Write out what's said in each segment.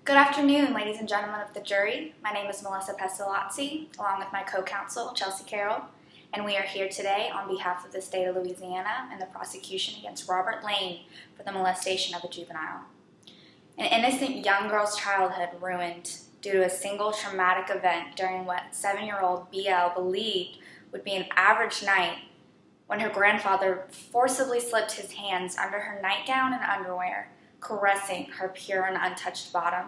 Good afternoon, ladies and gentlemen of the jury. My name is Melissa Pestalozzi, along with my co-counsel, Chelsea Carroll, and we are here today on behalf of the state of Louisiana and the prosecution against Robert Lane for the molestation of a juvenile. An innocent young girl's childhood ruined due to a single traumatic event during what 7-year-old BL believed would be an average night when her grandfather forcibly slipped his hands under her nightgown and underwear, caressing her pure and untouched bottom.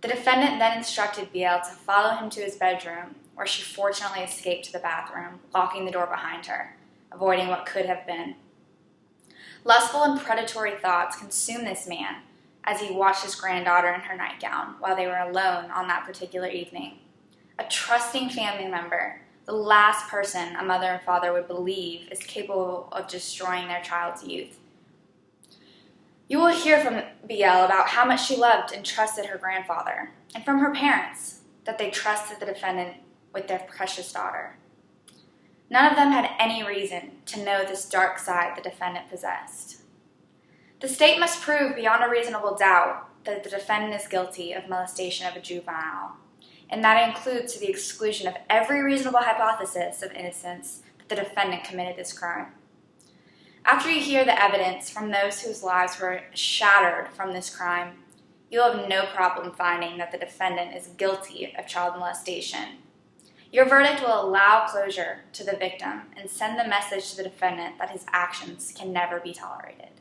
The defendant then instructed BL to follow him to his bedroom, where she fortunately escaped to the bathroom, locking the door behind her, avoiding what could have been. Lustful and predatory thoughts consumed this man as he watched his granddaughter in her nightgown while they were alone on that particular evening. A trusting family member, the last person a mother and father would believe is capable of destroying their child's youth. You will hear from BL about how much she loved and trusted her grandfather, and from her parents that they trusted the defendant with their precious daughter. None of them had any reason to know this dark side the defendant possessed. The state must prove beyond a reasonable doubt that the defendant is guilty of molestation of a juvenile, and that includes to the exclusion of every reasonable hypothesis of innocence that the defendant committed this crime. After you hear the evidence from those whose lives were shattered from this crime, you'll have no problem finding that the defendant is guilty of child molestation. Your verdict will allow closure to the victim and send the message to the defendant that his actions can never be tolerated.